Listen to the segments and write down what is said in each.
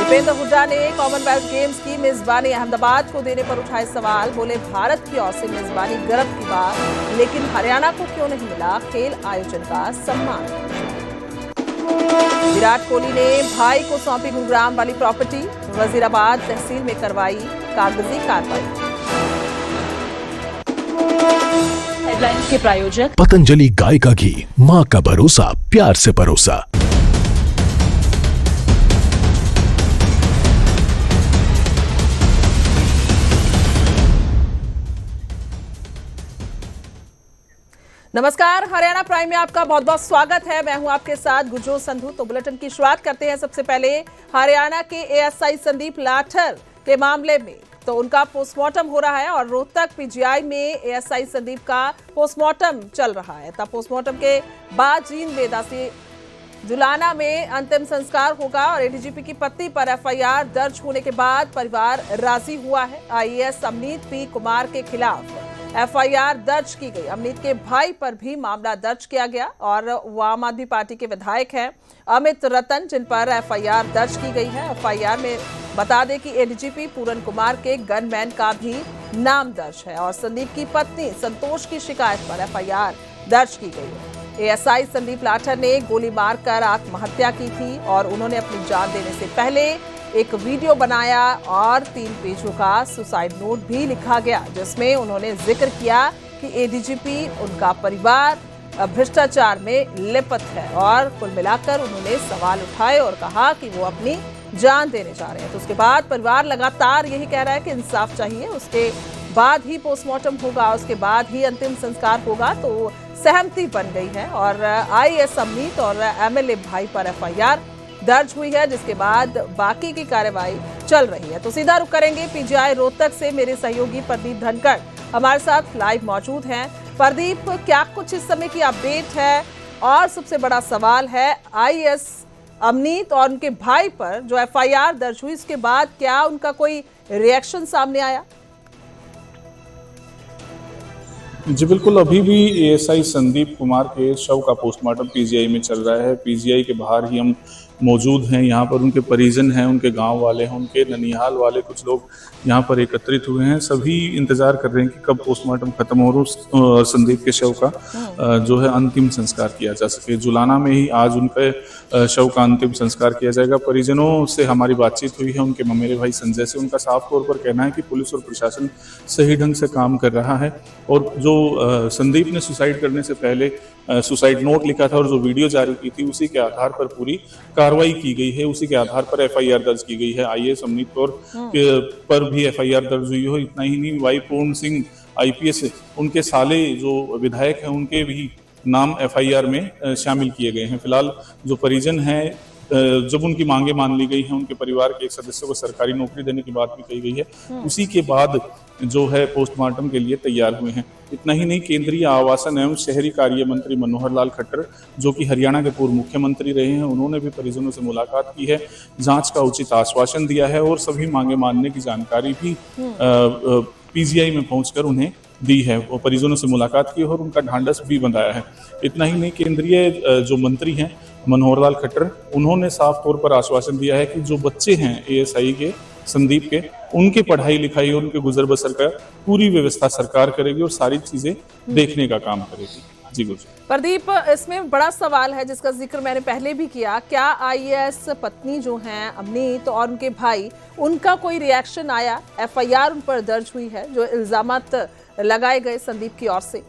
भूपेंद्र हुड्डा ने Commonwealth games की मेजबानी अहमदाबाद को देने पर उठाए सवाल। बोले भारत की ओर से मेजबानी गर्व की बात, लेकिन हरियाणा को क्यों नहीं मिला खेल आयोजन का सम्मान। विराट कोहली ने भाई को सौंपी गुरुग्राम वाली प्रॉपर्टी, वजीराबाद तहसील में करवाई कागजी कार्रवाई। हेडलाइंस के प्रायोजक पतंजलि गाय का घी, माँ का भरोसा, प्यार से परोसा। नमस्कार, हरियाणा प्राइम में आपका बहुत बहुत स्वागत है। मैं हूं आपके साथ गुरजोत संधू। तो बुलेटिन की शुरुआत करते हैं सबसे पहले हरियाणा के एएसआई संदीप लाठर के मामले में। तो उनका पोस्टमार्टम हो रहा है और रोहतक पीजीआई में एएसआई संदीप का पोस्टमार्टम चल रहा है। तब पोस्टमार्टम के बाद जींद में दासी जुलाना में अंतिम संस्कार होगा और एडीजीपी की पत्नी पर एफआईआर दर्ज होने के बाद परिवार राजी हुआ है। आईएएस अमनीत पी कुमार के खिलाफ एफआईआर दर्ज की गई। अमनीत के भाई पर भी मामला दर्ज किया गया और वो आम आदमी पार्टी के विधायक हैं अमित रतन, जिन पर एफआईआर दर्ज की गई है। एफआईआर में बता दें कि एडीजीपी पूरन कुमार के गनमैन का भी नाम दर्ज है और संदीप की पत्नी संतोष की शिकायत पर एफआईआर दर्ज की गई है। एएसआई संदीप लाठर ने गोली मारकर आत्महत्या की थी और उन्होंने अपनी जान देने से पहले एक वीडियो बनाया और 3 पेजों का सुसाइड नोट भी लिखा गया, जिसमें उन्होंने जिक्र किया कि एडीजीपी उनका परिवार भ्रष्टाचार में लिप्त है और कुल मिलाकर उन्होंने सवाल उठाए और कहा कि वो अपनी जान देने जा रहे हैं। तो उसके बाद परिवार लगातार यही कह रहा है कि इंसाफ चाहिए, उसके बाद ही पोस्टमार्टम होगा, उसके बाद ही अंतिम संस्कार होगा। तो सहमति बन गई है और आईएएस अमनीत और एमएलए भाई पर एफआईआर दर्ज हुई है, जिसके बाद बाकी की कार्यवाही चल रही है। तो सीधा रुख करेंगे पीजीआई रोहतक से। मेरे सहयोगी प्रदीप धनखड़ हमारे साथ लाइव मौजूद हैं। प्रदीप, क्या कुछ इस समय की अपडेट है? और सबसे बड़ा सवाल है आईएएस अमनीत और उनके भाई पर जो एफआईआर दर्ज हुई, इसके बाद क्या उनका कोई रिएक्शन सामने आया? जी बिल्कुल, अभी भी एएसआई संदीप कुमार के शव का पोस्टमार्टम पीजीआई में चल रहा है। पीजीआई के बाहर ही हम मौजूद हैं। यहाँ पर उनके परिजन हैं, उनके गांव वाले हैं, उनके ननिहाल वाले कुछ लोग यहाँ पर एकत्रित हुए हैं। सभी इंतजार कर रहे हैं कि कब पोस्टमार्टम खत्म हो और संदीप के शव का जो है अंतिम संस्कार किया जा सके। जुलाना में ही आज उनके शव का अंतिम संस्कार किया जाएगा। परिजनों से हमारी बातचीत हुई है, उनके ममेरे भाई संजय से। उनका साफ तौर पर कहना है कि पुलिस और प्रशासन सही ढंग से काम कर रहा है और जो संदीप ने सुसाइड करने से पहले सुसाइड नोट लिखा था और जो वीडियो जारी की थी, उसी के आधार पर पूरी कार्रवाई की गई है, उसी के आधार पर एफआईआर दर्ज की गई है। आईएएस अमनीत पर भी एफआईआर दर्ज हुई हो। इतना ही नहीं, वाई पूर्ण सिंह आईपीएस, उनके साले जो विधायक हैं, उनके भी नाम एफआईआर में शामिल किए गए हैं। फिलहाल जो परिजन हैं, जब उनकी मांगे मान ली गई हैं, उनके परिवार के एक सदस्य को सरकारी नौकरी देने की बात भी कही गई है, उसी के बाद जो है पोस्टमार्टम के लिए तैयार हुए हैं। इतना ही नहीं, केंद्रीय आवासन एवं शहरी कार्य मंत्री मनोहर लाल खट्टर, जो कि हरियाणा के पूर्व मुख्यमंत्री रहे हैं, उन्होंने भी परिजनों से मुलाकात की है, जांच का उचित आश्वासन दिया है और सभी मांगे मानने की जानकारी भी पीजीआई में पहुंचकर उन्हें दी है। वो परिजनों से मुलाकात की और उनका ढांढस भी बंधाया है। इतना ही नहीं, केंद्रीय जो मंत्री हैं मनोहर लाल खट्टर, उन्होंने साफ तौर पर आश्वासन दिया है कि जो बच्चे हैं एएसआई के, संदीप के, उनकी पढ़ाई लिखाई और उनके गुजर बसर का पूरी व्यवस्था सरकार करेगी और सारी चीजें देखने का काम करेगी। जी गुरु प्रदीप, इसमें बड़ा सवाल है जिसका जिक्र मैंने पहले भी किया। क्या आईएएस पत्नी जो हैं अमनीत और उनके भाई, उनका कोई रिएक्शन आया? एफआईआर उन पर दर्ज हुई है जो इल्जामात लगाए गए संदीप की ओर से।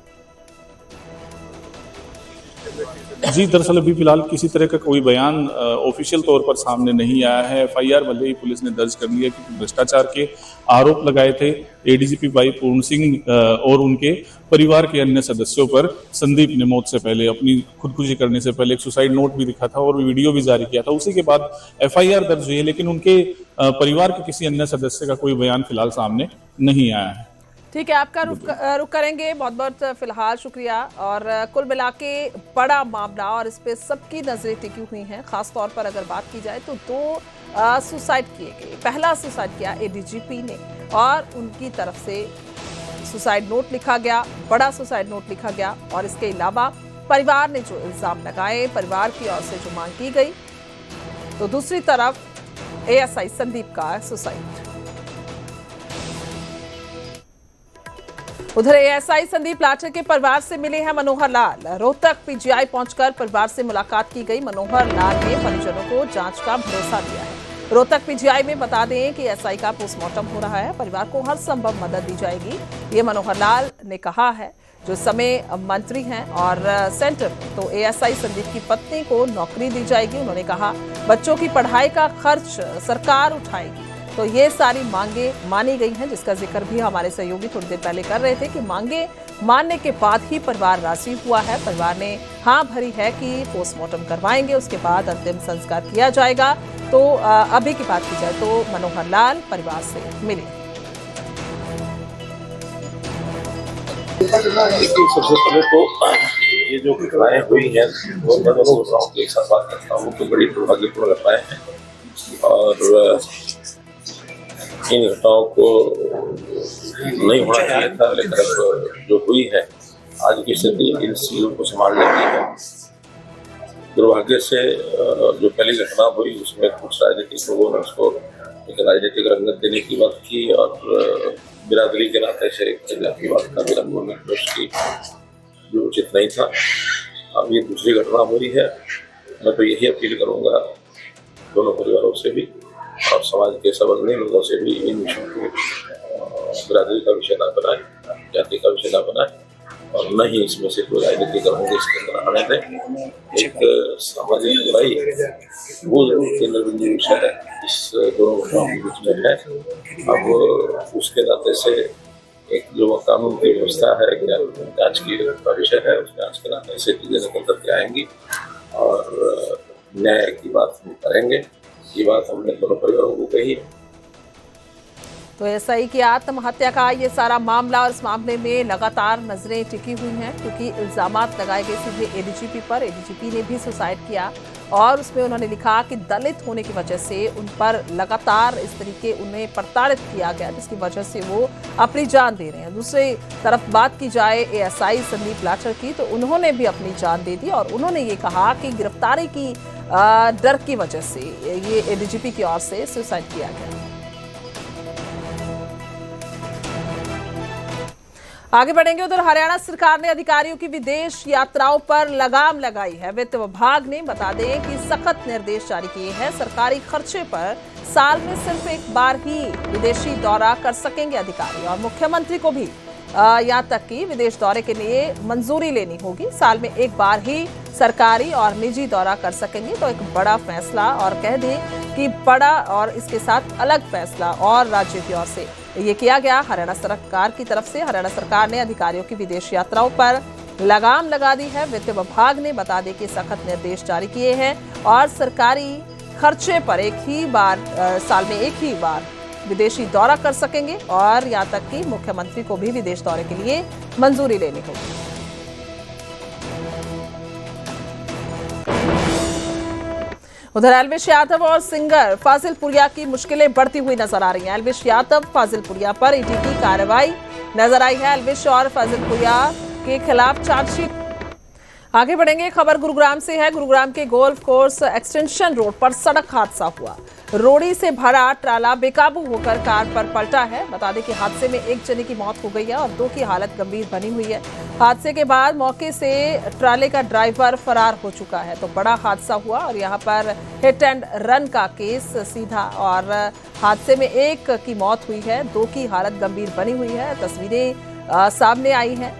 जी, दरअसल अभी फिलहाल किसी तरह का कोई बयान ऑफिशियल तौर पर सामने नहीं आया है। एफआईआर भले ही पुलिस ने दर्ज कर लिया कि भ्रष्टाचार के आरोप लगाए थे एडीजीपी वाई पूर्ण सिंह और उनके परिवार के अन्य सदस्यों पर। संदीप ने मौत से पहले, अपनी खुदकुशी करने से पहले, एक सुसाइड नोट भी लिखा था और वीडियो भी जारी किया था। उसी के बाद एफआईआर दर्ज हुई है, लेकिन उनके परिवार के किसी अन्य सदस्य का कोई बयान फिलहाल सामने नहीं आया है। ठीक है, आपका रुख करेंगे। बहुत बहुत फिलहाल शुक्रिया। और कुल मिला के बड़ा मामला और इस पे सबकी नजरें टिकी हुई हैं। खास तौर पर अगर बात की जाए तो 2 सुसाइड किए गए। पहला सुसाइड किया एडीजीपी ने और उनकी तरफ से सुसाइड नोट लिखा गया, बड़ा सुसाइड नोट लिखा गया। और इसके अलावा परिवार ने जो इल्जाम लगाए, परिवार की ओर से जो मांग की गई, तो दूसरी तरफ एएसआई संदीप का सुसाइड। उधर एएसआई संदीप लाठर के परिवार से मिले हैं मनोहर लाल। रोहतक पीजीआई पहुंचकर परिवार से मुलाकात की गई। मनोहर लाल ने परिजनों को जांच का भरोसा दिया है। रोहतक पीजीआई में बता दें कि एएसआई का पोस्टमार्टम हो रहा है, परिवार को हर संभव मदद दी जाएगी, ये मनोहर लाल ने कहा है। जो समय मंत्री हैं और सेंटर में तो एएसआई संदीप की पत्नी को नौकरी दी जाएगी। उन्होंने कहा बच्चों की पढ़ाई का खर्च सरकार उठाएगी। तो ये सारी मांगे मानी गई हैं, जिसका जिक्र भी हमारे सहयोगी थोड़ी देर पहले कर रहे थे कि मांगे मानने के बाद ही परिवार राजी हुआ है। परिवार ने हाँ भरी है कि पोस्टमार्टम करवाएंगे, उसके बाद अंतिम संस्कार किया जाएगा। तो अभी की बात की जाए तो मनोहर लाल परिवार से मिले। सबसे पहले तो ये जो घटनाएं हुई हैं वो मैं दोनों घटनाओं की एक साथ बात करता हूँ तो बड़ी दुर्भाग्यपूर्ण घटनाएं हैं और इन घटनाओं को नहीं होना चाहिए था, लेकिन जो हुई है आज की स्थिति इन चीजों को संभालने की है। दुर्भाग्य से जो पहली घटना हुई उसमें कुछ राजनीतिक लोगों ने उसको एक राजनीतिक रंगत देने की बात की और बिरादरी के नाते से की बात का विलंबन की, जो उचित नहीं था। अब ये दूसरी घटना हुई है। मैं तो यही अपील करूंगा दोनों परिवारों से भी और समाज के सब अग्रणी लोगों से भी इन विषयों को बिरादरी का विषय न बनाए, जाति का विषय न बनाए और न ही इसमें से कोई राजनीतिक रंग इसके अंदर आने दें। एक सामाजिक बुराई वो केंद्र बिंदु विषय है इस दोनों घटनाओं के बीच में है। अब उसके नाते से एक जो कानून की व्यवस्था है, जांच की विषय है, उस जांच के नाते से चीजें निकल करके आएंगी और न्याय की बात हम करेंगे। ये बात हमने दोनों परिवारों को कही है। तो एएसआई की आत्महत्या का ये सारा मामला और इस मामले में लगातार नजरें टिकी हुई हैं, क्योंकि इल्जामात लगाए गए सीधे एडीजीपी पर। एडीजीपी ने भी सुसाइड किया और उसमें उन्होंने लिखा कि दलित होने की वजह से उन पर लगातार इस तरीके उन्हें प्रताड़ित किया गया, जिसकी वजह से वो अपनी जान दे रहे हैं। दूसरी तरफ बात की जाए एएसआई संदीप लाठर की, तो उन्होंने भी अपनी जान दे दी और उन्होंने ये कहा कि गिरफ्तारी की डर की वजह से ये एडीजीपी की ओर से सुसाइड किया गया। आगे बढ़ेंगे। उधर हरियाणा सरकार ने अधिकारियों की विदेश यात्राओं पर लगाम लगाई है। वित्त विभाग ने बता दें कि सख्त निर्देश जारी किए हैं। सरकारी खर्चे पर साल में सिर्फ एक बार ही विदेशी दौरा कर सकेंगे अधिकारी और मुख्यमंत्री को भी यहाँ तक कि विदेश दौरे के लिए मंजूरी लेनी होगी। साल में एक बार ही सरकारी और निजी दौरा कर सकेंगे। तो एक बड़ा फैसला और कह दें कि बड़ा और इसके साथ अलग फैसला और राज्य की ओर से ये किया गया हरियाणा सरकार की तरफ से। हरियाणा सरकार ने अधिकारियों की विदेश यात्राओं पर लगाम लगा दी है। वित्त विभाग ने बता दें कि सख्त निर्देश जारी किए हैं और सरकारी खर्चे पर साल में एक ही बार विदेशी दौरा कर सकेंगे और यहाँ तक कि मुख्यमंत्री को भी विदेश दौरे के लिए मंजूरी लेनी होगी। उधर एल्विश यादव और सिंगर फाजिल पुरिया की मुश्किलें बढ़ती हुई नजर आ रही हैं। एल्विश यादव फाजिल पुरिया पर ईडी की कार्रवाई नजर आई है। एल्विश और फाजिल पुरिया के खिलाफ चार्जशीट। आगे बढ़ेंगे। खबर गुरुग्राम से है। गुरुग्राम के गोल्फ कोर्स एक्सटेंशन रोड पर सड़क हादसा हुआ। रोड़ी से भरा ट्राला बेकाबू होकर कार पर पलटा है। बता दें कि हादसे में एक जने की मौत हो गई है और दो की हालत गंभीर बनी हुई है। हादसे के बाद मौके से ट्राले का ड्राइवर फरार हो चुका है। तो बड़ा हादसा हुआ और यहाँ पर हिट एंड रन का केस सीधा और हादसे में एक की मौत हुई है, दो की हालत गंभीर बनी हुई है। तस्वीरें सामने आई हैं।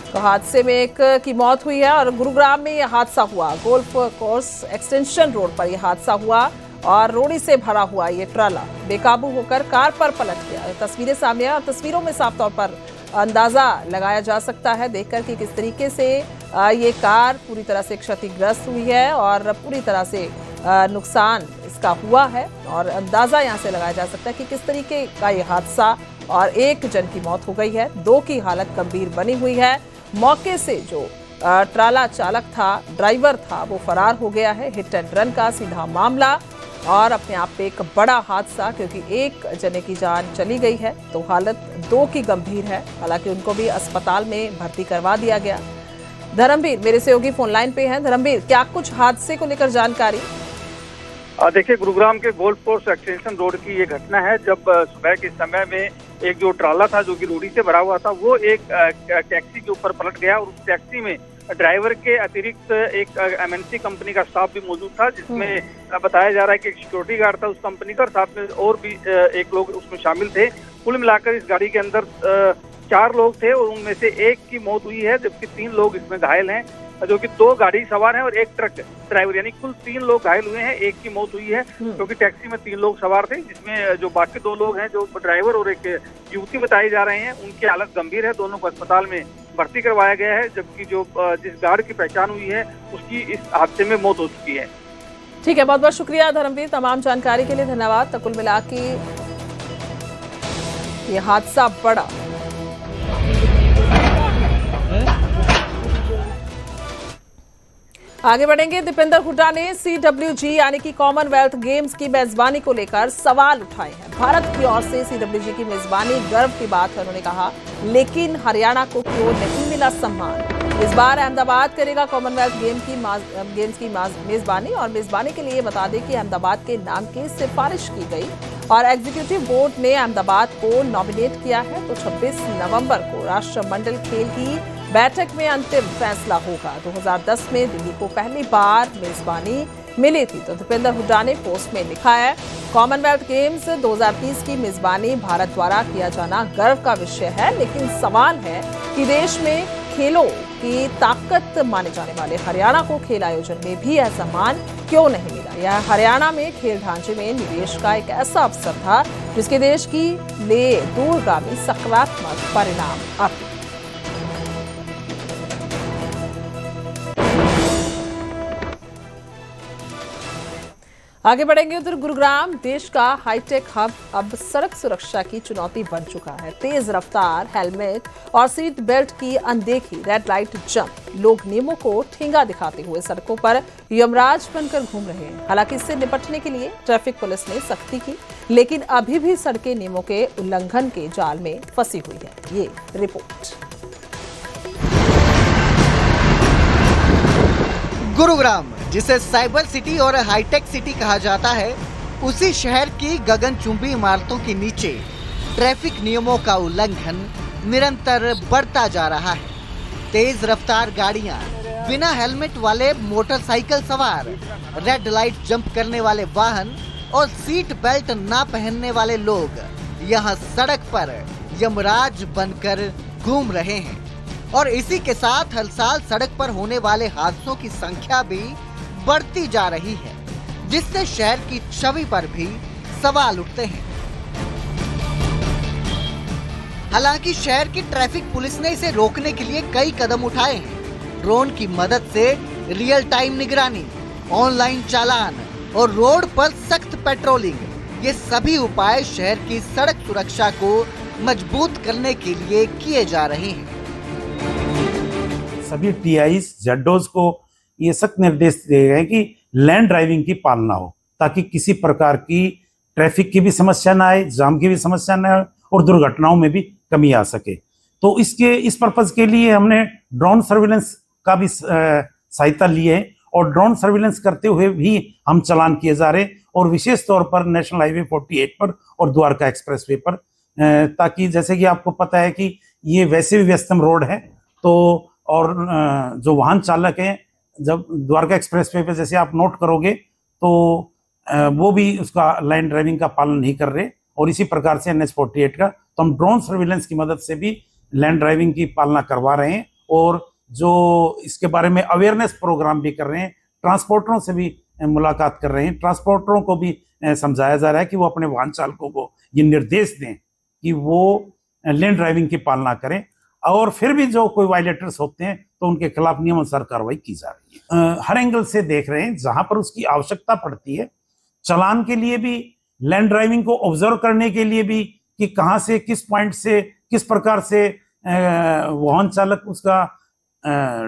तो हादसे में एक की मौत हुई है और गुरुग्राम में यह हादसा हुआ। गोल्फ कोर्स एक्सटेंशन रोड पर यह हादसा हुआ और रोड़ी से भरा हुआ ये ट्राला बेकाबू होकर कार पर पलट गया। तस्वीरें सामने आई और तस्वीरों में साफ तौर पर अंदाजा लगाया जा सकता है देखकर कि किस तरीके से ये कार पूरी तरह से क्षतिग्रस्त हुई है और पूरी तरह से नुकसान इसका हुआ है और अंदाजा यहाँ से लगाया जा सकता है कि किस तरीके का ये हादसा और एक जन की मौत हो गई है, दो की हालत गंभीर बनी हुई है। मौके से जो ट्राला चालक था, ड्राइवर था, वो फरार हो गया है। हिट एंड रन का सीधा मामला और अपने आप पे एक बड़ा हादसा, क्योंकि एक जने की जान चली गई है तो हालत दो की गंभीर है। हालांकि उनको भी अस्पताल में भर्ती करवा दिया गया। धर्मवीर मेरे सहयोगी फोन लाइन पे हैं। धर्मवीर, क्या कुछ हादसे को लेकर जानकारी? देखिए, गुरुग्राम के गोल्फ कोर्स एक्सटेंशन रोड की ये घटना है, जब सुबह के समय में एक जो ट्राला था जो कि रोडी से भरा हुआ था, वो एक टैक्सी के ऊपर पलट गया और उस टैक्सी में ड्राइवर के अतिरिक्त एक एमएनसी कंपनी का स्टाफ भी मौजूद था, जिसमें बताया जा रहा है कि एक सिक्योरिटी गार्ड था उस कंपनी का और साथ में और भी एक लोग उसमें शामिल थे। कुल मिलाकर इस गाड़ी के अंदर 4 लोग थे और उनमें से एक की मौत हुई है, जबकि 3 लोग इसमें घायल हैं, जो कि 2 गाड़ी सवार हैं और एक ट्रक ड्राइवर, यानी कुल 3 लोग घायल हुए हैं। एक की मौत हुई है क्योंकि टैक्सी में 3 लोग सवार थे, जिसमें जो बाकी 2 लोग हैं, जो ड्राइवर और एक युवती बताई जा रहे हैं, उनकी हालत गंभीर है। दोनों को अस्पताल में भर्ती करवाया गया है, जबकि जो जिस गार्ड की पहचान हुई है उसकी इस हादसे में मौत हो चुकी है। ठीक है, बहुत बहुत शुक्रिया धर्मवीर, तमाम जानकारी के लिए धन्यवाद। तो कुल मिला के ये हादसा बड़ा। आगे बढ़ेंगे। दीपेंद्र हुड्डा ने CWG यानी कि कॉमनवेल्थ गेम्स की मेजबानी को लेकर सवाल उठाए हैं। भारत की ओर से CWG की मेजबानी गर्व की बात है, उन्होंने कहा, लेकिन हरियाणा को क्यों नहीं मिला सम्मान? इस बार अहमदाबाद करेगा कॉमनवेल्थ गेम्स की मेजबानी, और मेजबानी के लिए बता दें कि अहमदाबाद के नाम की सिफारिश की गई और एग्जीक्यूटिव बोर्ड ने अहमदाबाद को नॉमिनेट किया है। तो 26 नवंबर को राष्ट्रमंडल खेल की बैठक में अंतिम फैसला होगा। 2010 में दिल्ली को पहली बार मेजबानी मिली थी। तो दीपेंद्र हुड्डा ने पोस्ट में लिखा है, कॉमनवेल्थ गेम्स 2030 की मेजबानी भारत द्वारा किया जाना गर्व का विषय है, लेकिन सवाल है कि देश में खेलों की ताकत माने जाने वाले हरियाणा को खेल आयोजन में भी यह सम्मान क्यों नहीं मिला? यह हरियाणा में खेल ढांचे में निवेश का एक ऐसा अवसर था जिसके देश की लिए दूरगामी सकारात्मक परिणाम आते। आगे बढ़ेंगे। उधर गुरुग्राम देश का हाईटेक हब अब सड़क सुरक्षा की चुनौती बन चुका है। तेज रफ्तार, हेलमेट और सीट बेल्ट की अनदेखी, रेड लाइट जंप, लोग नियमों को ठेंगा दिखाते हुए सड़कों पर यमराज बनकर घूम रहे हैं। हालांकि इससे निपटने के लिए ट्रैफिक पुलिस ने सख्ती की, लेकिन अभी भी सड़कें नियमों के उल्लंघन के जाल में फंसी हुई है। ये रिपोर्ट। गुरुग्राम, जिसे साइबर सिटी और हाईटेक सिटी कहा जाता है, उसी शहर की गगनचुंबी इमारतों के नीचे ट्रैफिक नियमों का उल्लंघन निरंतर बढ़ता जा रहा है। तेज रफ्तार गाड़ियां, बिना हेलमेट वाले मोटरसाइकिल सवार, रेड लाइट जंप करने वाले वाहन और सीट बेल्ट ना पहनने वाले लोग यहां सड़क पर यमराज बनकर घूम रहे हैं। और इसी के साथ हर साल सड़क पर होने वाले हादसों की संख्या भी बढ़ती जा रही है, जिससे शहर की छवि पर भी सवाल उठते हैं। हालांकि शहर की ट्रैफिक पुलिस ने इसे रोकने के लिए कई कदम उठाए हैं। ड्रोन की मदद से रियल टाइम निगरानी, ऑनलाइन चालान और रोड पर सख्त पेट्रोलिंग, ये सभी उपाय शहर की सड़क सुरक्षा को मजबूत करने के लिए किए जा रहे हैं। सभी TIs, ZOs को ये सख्त निर्देश दिए गए कि लैंड ड्राइविंग की पालना हो, ताकि किसी प्रकार की ट्रैफिक की भी समस्या ना आए, जाम की भी समस्या ना आए और दुर्घटनाओं में भी कमी आ सके। तो इस पर्पज के लिए हमने ड्रोन सर्विलेंस का भी सहायता ली है और ड्रोन सर्विलेंस करते हुए भी हम चालान किए जा रहे, और विशेष तौर पर नेशनल हाईवे 48 पर और द्वारका एक्सप्रेसवे पर, ताकि जैसे कि आपको पता है कि ये वैसे भी व्यस्तम रोड है, तो और जो वाहन चालक हैं, जब द्वारका एक्सप्रेसवे पे जैसे आप नोट करोगे तो वो भी उसका लाइन ड्राइविंग का पालन नहीं कर रहे, और इसी प्रकार से NH 48 का, तो हम ड्रोन सर्विलेंस की मदद से भी लैंड ड्राइविंग की पालना करवा रहे हैं और जो इसके बारे में अवेयरनेस प्रोग्राम भी कर रहे हैं। ट्रांसपोर्टरों से भी मुलाकात कर रहे हैं, ट्रांसपोर्टरों को भी समझाया जा रहा है कि वो अपने वाहन चालकों को ये निर्देश दें कि वो लेन ड्राइविंग की पालना करें, और फिर भी जो कोई वायलेटर्स होते हैं तो उनके खिलाफ नियमानुसार कार्रवाई की जा रही है। हर एंगल से देख रहे हैं, जहां पर उसकी आवश्यकता पड़ती है, चालान के लिए भी, लैंड ड्राइविंग को ऑब्जर्व करने के लिए भी, कि कहां से, किस पॉइंट से, किस प्रकार से वाहन चालक उसका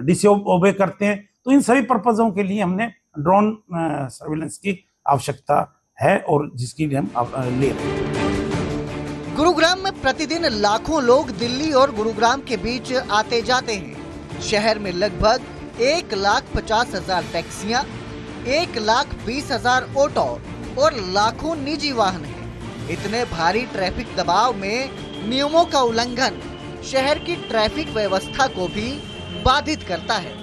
डिसओबे करते हैं, तो इन सभी पर्पजों के लिए हमने ड्रोन सर्विलेंस की आवश्यकता है और जिसकी भी हम ले रहे हैं। गुरुग्राम में प्रतिदिन लाखों लोग दिल्ली और गुरुग्राम के बीच आते जाते हैं। शहर में लगभग 1,50,000 टैक्सियां, 1,20,000 ऑटो और लाखों निजी वाहन हैं। इतने भारी ट्रैफिक दबाव में नियमों का उल्लंघन शहर की ट्रैफिक व्यवस्था को भी बाधित करता है।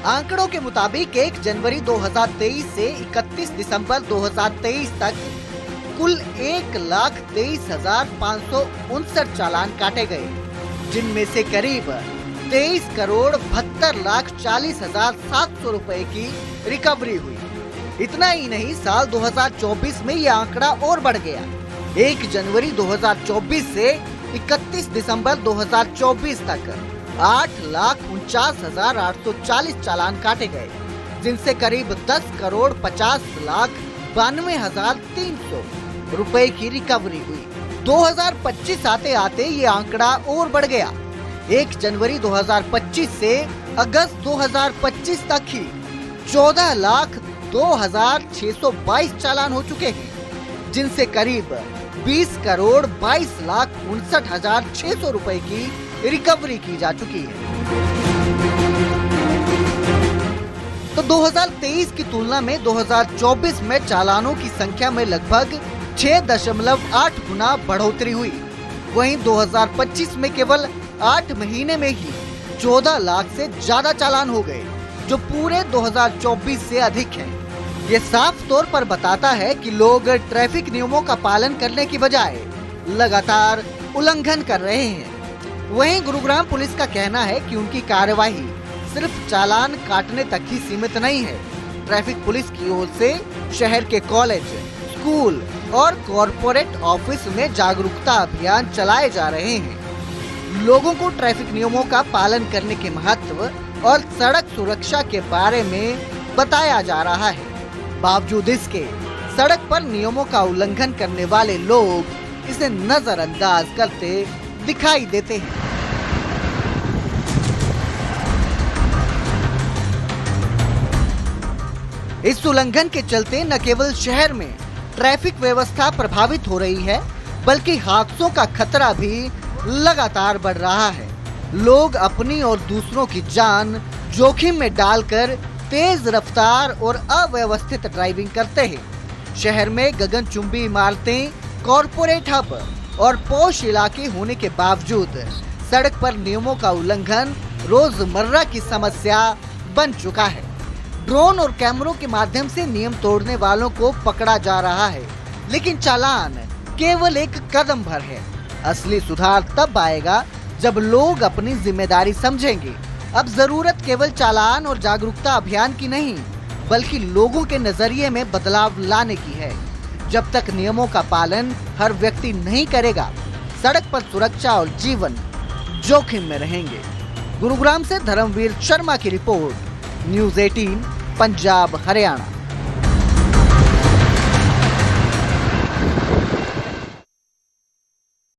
आंकड़ों के मुताबिक 1 जनवरी 2023 से 31 दिसंबर 2023 तक कुल 1,23,559 चालान काटे गए, जिनमें से करीब 23,72,40,700 रुपए की रिकवरी हुई। इतना ही नहीं, साल 2024 में यह आंकड़ा और बढ़ गया। 1 जनवरी 2024 से 31 दिसंबर 2024 तक 8,49,840 चालान काटे गए, जिनसे करीब 10,50,92,300 रुपए की रिकवरी हुई। 2025 आते आते ये आंकड़ा और बढ़ गया। 1 जनवरी 2025 से अगस्त 2025 तक ही 14,02,622 चालान हो चुके हैं, जिनसे करीब 20,22,59,600 रुपए की रिकवरी की जा चुकी है। तो 2023 की तुलना में 2024 में चालानों की संख्या में लगभग 6.8 गुना बढ़ोतरी हुई। वहीं 2025 में केवल 8 महीने में ही 14 लाख से ज्यादा चालान हो गए, जो पूरे 2024 से अधिक है। ये साफ तौर पर बताता है कि लोग ट्रैफिक नियमों का पालन करने की बजाय लगातार उल्लंघन कर रहे हैं। वहीं गुरुग्राम पुलिस का कहना है कि उनकी कार्यवाही सिर्फ चालान काटने तक ही सीमित नहीं है। ट्रैफिक पुलिस की ओर से शहर के कॉलेज, स्कूल और कॉरपोरेट ऑफिस में जागरूकता अभियान चलाए जा रहे हैं। लोगों को ट्रैफिक नियमों का पालन करने के महत्व और सड़क सुरक्षा के बारे में बताया जा रहा है। बावजूद इसके सड़क पर नियमों का उल्लंघन करने वाले लोग इसे नजरअंदाज करते दिखाई देते हैं। इस उल्लंघन के चलते न केवल शहर में ट्रैफिक व्यवस्था प्रभावित हो रही है, बल्कि हादसों का खतरा भी लगातार बढ़ रहा है। लोग अपनी और दूसरों की जान जोखिम में डालकर तेज रफ्तार और अव्यवस्थित ड्राइविंग करते हैं। शहर में गगनचुंबी इमारतें, कॉरपोरेट हब और पॉश इलाके होने के बावजूद सड़क पर नियमों का उल्लंघन रोजमर्रा की समस्या बन चुका है। ड्रोन और कैमरों के माध्यम से नियम तोड़ने वालों को पकड़ा जा रहा है, लेकिन चालान केवल एक कदम भर है। असली सुधार तब आएगा जब लोग अपनी जिम्मेदारी समझेंगे। अब जरूरत केवल चालान और जागरूकता अभियान की नहीं, बल्कि लोगों के नजरिए में बदलाव लाने की है। जब तक नियमों का पालन हर व्यक्ति नहीं करेगा, सड़क पर सुरक्षा और जीवन जोखिम में रहेंगे। गुरुग्राम से धर्मवीर शर्मा की रिपोर्ट, न्यूज़ 18 पंजाब हरियाणा।